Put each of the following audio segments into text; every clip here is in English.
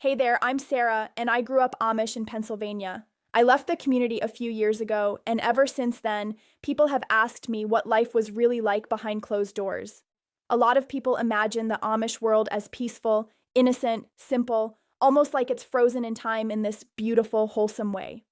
Hey there, I'm Sarah, and I grew up Amish in Pennsylvania. I left the community a few years ago, and ever since then, people have asked me what life was really like behind closed doors. A lot of people imagine the Amish world as peaceful, innocent, simple, almost like it's frozen in time in this beautiful, wholesome way.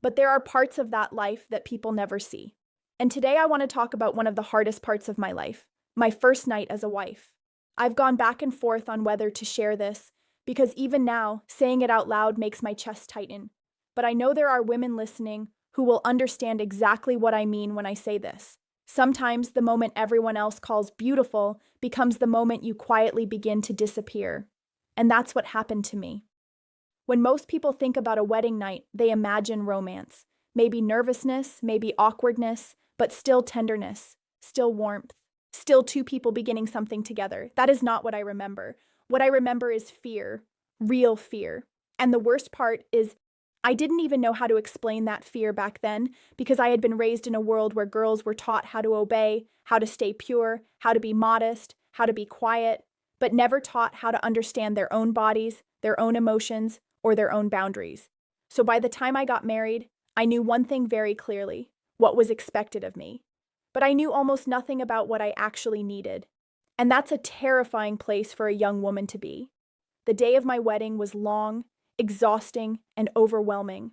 But there are parts of that life that people never see. And today I want to talk about one of the hardest parts of my life, my first night as a wife. I've gone back and forth on whether to share this, because even now, saying it out loud makes my chest tighten. But I know there are women listening who will understand exactly what I mean when I say this. Sometimes the moment everyone else calls beautiful becomes the moment you quietly begin to disappear. And that's what happened to me. When most people think about a wedding night, they imagine romance. Maybe nervousness, maybe awkwardness, but still tenderness, still warmth, still two people beginning something together. That is not what I remember. What I remember is fear, real fear. And the worst part is I didn't even know how to explain that fear back then because I had been raised in a world where girls were taught how to obey, how to stay pure, how to be modest, how to be quiet, but never taught how to understand their own bodies, their own emotions, or their own boundaries. So by the time I got married, I knew one thing very clearly, what was expected of me. But I knew almost nothing about what I actually needed. And that's a terrifying place for a young woman to be. The day of my wedding was long, exhausting, and overwhelming.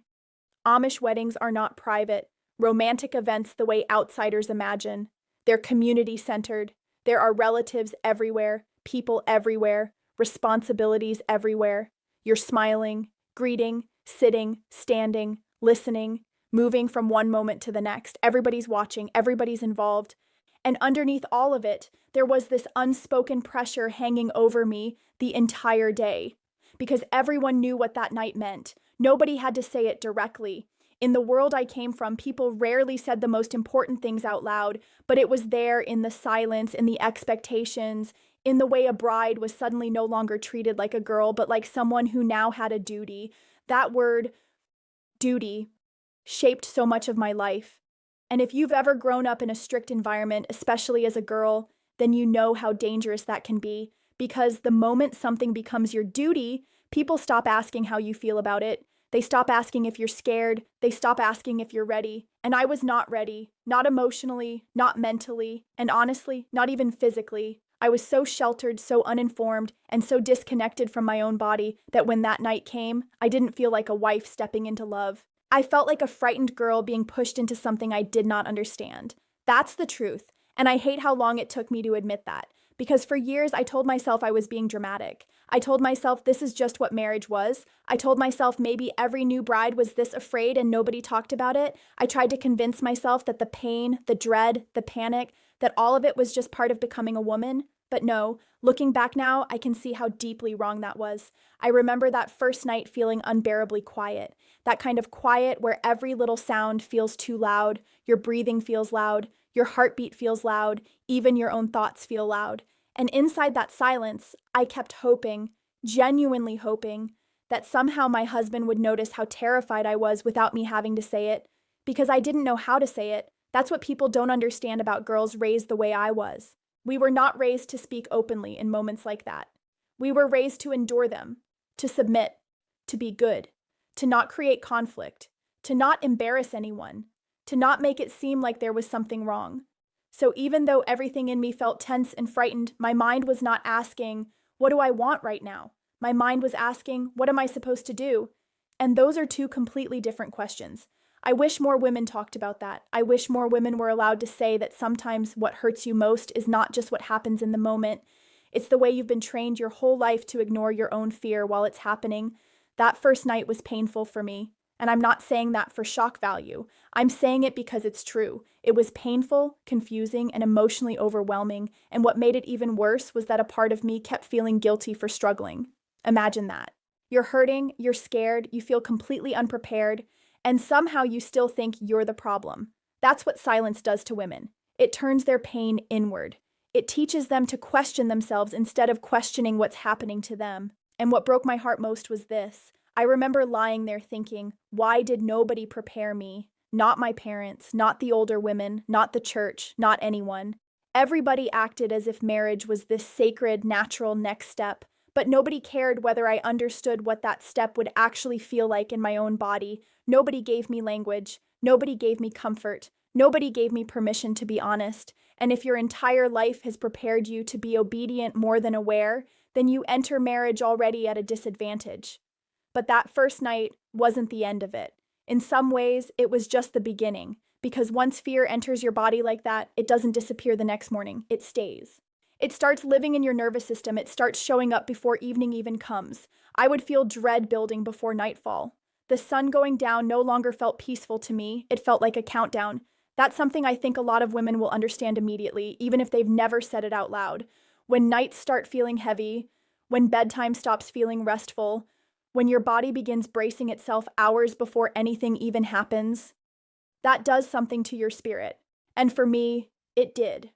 Amish weddings are not private, romantic events the way outsiders imagine. They're community-centered. There are relatives everywhere, people everywhere, responsibilities everywhere. You're smiling, greeting, sitting, standing, listening, moving from one moment to the next. Everybody's watching, everybody's involved. And underneath all of it, there was this unspoken pressure hanging over me the entire day. Because everyone knew what that night meant. Nobody had to say it directly. In the world I came from, people rarely said the most important things out loud, but it was there in the silence, in the expectations, in the way a bride was suddenly no longer treated like a girl, but like someone who now had a duty. That word, duty, shaped so much of my life. And if you've ever grown up in a strict environment, especially as a girl, then you know how dangerous that can be. Because the moment something becomes your duty, people stop asking how you feel about it. They stop asking if you're scared. They stop asking if you're ready. And I was not ready, not emotionally, not mentally, and honestly, not even physically. I was so sheltered, so uninformed, and so disconnected from my own body that when that night came, I didn't feel like a wife stepping into love. I felt like a frightened girl being pushed into something I did not understand. That's the truth, and I hate how long it took me to admit that. Because for years, I told myself I was being dramatic. I told myself this is just what marriage was. I told myself maybe every new bride was this afraid and nobody talked about it. I tried to convince myself that the pain, the dread, the panic, that all of it was just part of becoming a woman. But no, looking back now, I can see how deeply wrong that was. I remember that first night feeling unbearably quiet. That kind of quiet where every little sound feels too loud, your breathing feels loud, your heartbeat feels loud, even your own thoughts feel loud. And inside that silence, I kept hoping, genuinely hoping, that somehow my husband would notice how terrified I was without me having to say it, because I didn't know how to say it. That's what people don't understand about girls raised the way I was. We were not raised to speak openly in moments like that. We were raised to endure them, to submit, to be good, to not create conflict, to not embarrass anyone, to not make it seem like there was something wrong. So even though everything in me felt tense and frightened, my mind was not asking, what do I want right now? My mind was asking, what am I supposed to do? And those are two completely different questions. I wish more women talked about that. I wish more women were allowed to say that sometimes what hurts you most is not just what happens in the moment. It's the way you've been trained your whole life to ignore your own fear while it's happening. That first night was painful for me. And I'm not saying that for shock value. I'm saying it because it's true. It was painful, confusing, and emotionally overwhelming. And what made it even worse was that a part of me kept feeling guilty for struggling. Imagine that. You're hurting, you're scared, you feel completely unprepared, and somehow you still think you're the problem. That's what silence does to women. It turns their pain inward. It teaches them to question themselves instead of questioning what's happening to them. And what broke my heart most was this. I remember lying there thinking, why did nobody prepare me? Not my parents, not the older women, not the church, not anyone. Everybody acted as if marriage was this sacred, natural next step, But nobody cared whether I understood what that step would actually feel like in my own body. Nobody gave me language. Nobody gave me comfort. Nobody gave me permission to be honest. And if your entire life has prepared you to be obedient more than aware, then you enter marriage already at a disadvantage. But that first night wasn't the end of it. In some ways, it was just the beginning, because once fear enters your body like that, it doesn't disappear the next morning, it stays. It starts living in your nervous system, it starts showing up before evening even comes. I would feel dread building before nightfall. The sun going down no longer felt peaceful to me, it felt like a countdown. That's something I think a lot of women will understand immediately, even if they've never said it out loud. When nights start feeling heavy, when bedtime stops feeling restful, when your body begins bracing itself hours before anything even happens, that does something to your spirit. And for me, it did.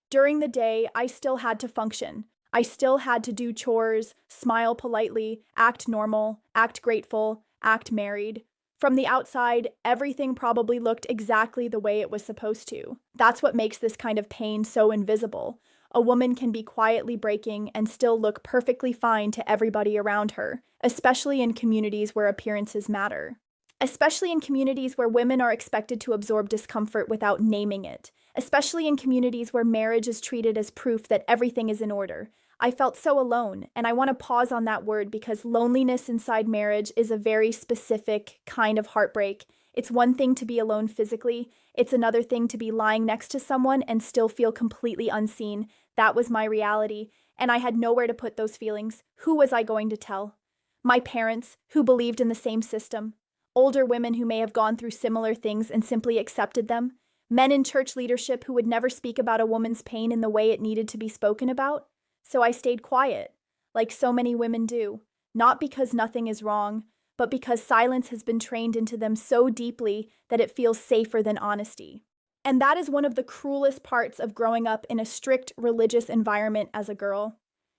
During the day, I still had to function. I still had to do chores, smile politely, act normal, act grateful, act married. From the outside, everything probably looked exactly the way it was supposed to. That's what makes this kind of pain so invisible. A woman can be quietly breaking and still look perfectly fine to everybody around her, especially in communities where appearances matter. Especially in communities where women are expected to absorb discomfort without naming it. Especially in communities where marriage is treated as proof that everything is in order. I felt so alone, and I want to pause on that word because loneliness inside marriage is a very specific kind of heartbreak. It's one thing to be alone physically, it's another thing to be lying next to someone and still feel completely unseen. That was my reality, and I had nowhere to put those feelings. Who was I going to tell? My parents, who believed in the same system. Older women who may have gone through similar things and simply accepted them. Men in church leadership who would never speak about a woman's pain in the way it needed to be spoken about. So I stayed quiet, like so many women do, not because nothing is wrong, but because silence has been trained into them so deeply that it feels safer than honesty. And that is one of the cruelest parts of growing up in a strict religious environment as a girl.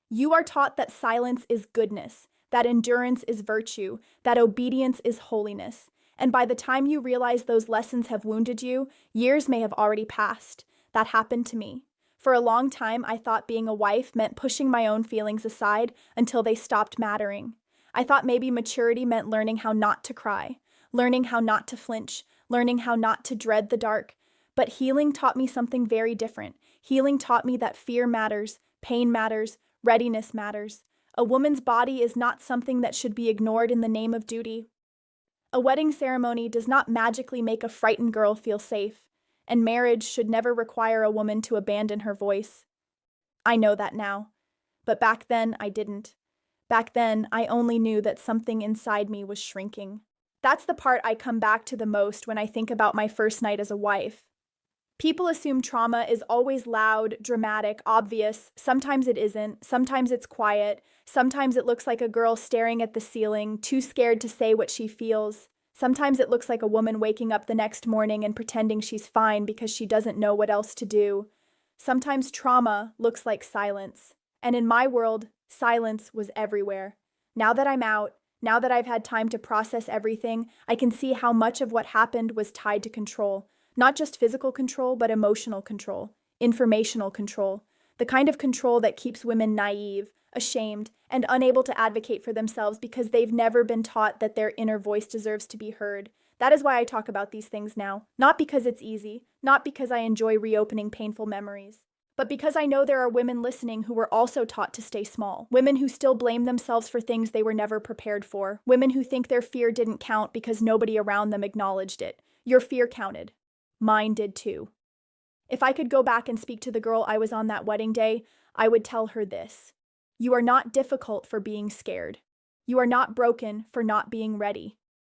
You are taught that silence is goodness, that endurance is virtue, that obedience is holiness. And by the time you realize those lessons have wounded you, years may have already passed. That happened to me. For a long time, I thought being a wife meant pushing my own feelings aside until they stopped mattering. I thought maybe maturity meant learning how not to cry, learning how not to flinch, learning how not to dread the dark. But healing taught me something very different. Healing taught me that fear matters, pain matters, readiness matters. A woman's body is not something that should be ignored in the name of duty. A wedding ceremony does not magically make a frightened girl feel safe, and marriage should never require a woman to abandon her voice. I know that now, but back then I didn't. Back then, I only knew that something inside me was shrinking. That's the part I come back to the most when I think about my first night as a wife. People assume trauma is always loud, dramatic, obvious. Sometimes it isn't. Sometimes it's quiet. Sometimes it looks like a girl staring at the ceiling, too scared to say what she feels. Sometimes it looks like a woman waking up the next morning and pretending she's fine because she doesn't know what else to do. Sometimes trauma looks like silence. And in my world, silence was everywhere. Now that I'm out, now that I've had time to process everything, I can see how much of what happened was tied to control. Not just physical control, but emotional control, informational control, the kind of control that keeps women naive, ashamed, and unable to advocate for themselves because they've never been taught that their inner voice deserves to be heard. That is why I talk about these things now, not because it's easy, not because I enjoy reopening painful memories, but because I know there are women listening who were also taught to stay small, women who still blame themselves for things they were never prepared for, women who think their fear didn't count because nobody around them acknowledged it. Your fear counted. Mine did too. If I could go back and speak to the girl I was on that wedding day, I would tell her this. You are not difficult for being scared. You are not broken for not being ready.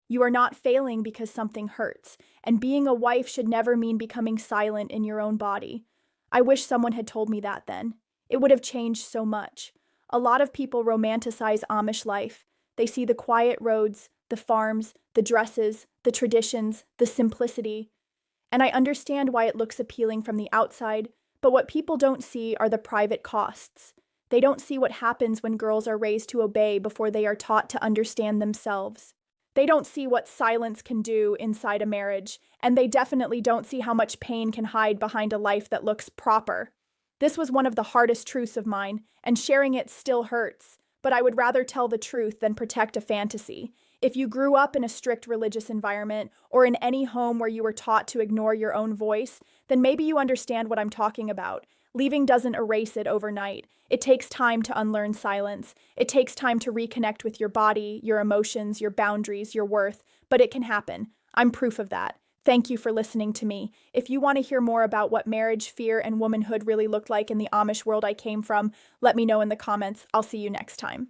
You are not failing because something hurts, and being a wife should never mean becoming silent in your own body. I wish someone had told me that then. It would have changed so much. A lot of people romanticize Amish life. They see the quiet roads, the farms, the dresses, the traditions, the simplicity. And I understand why it looks appealing from the outside, but what people don't see are the private costs. They don't see what happens when girls are raised to obey before they are taught to understand themselves. They don't see what silence can do inside a marriage, and they definitely don't see how much pain can hide behind a life that looks proper. This was one of the hardest truths of mine, and sharing it still hurts, but I would rather tell the truth than protect a fantasy. If you grew up in a strict religious environment or in any home where you were taught to ignore your own voice, then maybe you understand what I'm talking about. Leaving doesn't erase it overnight. It takes time to unlearn silence. It takes time to reconnect with your body, your emotions, your boundaries, your worth, but it can happen. I'm proof of that. Thank you for listening to me. If you want to hear more about what marriage, fear, and womanhood really looked like in the Amish world I came from, let me know in the comments. I'll see you next time.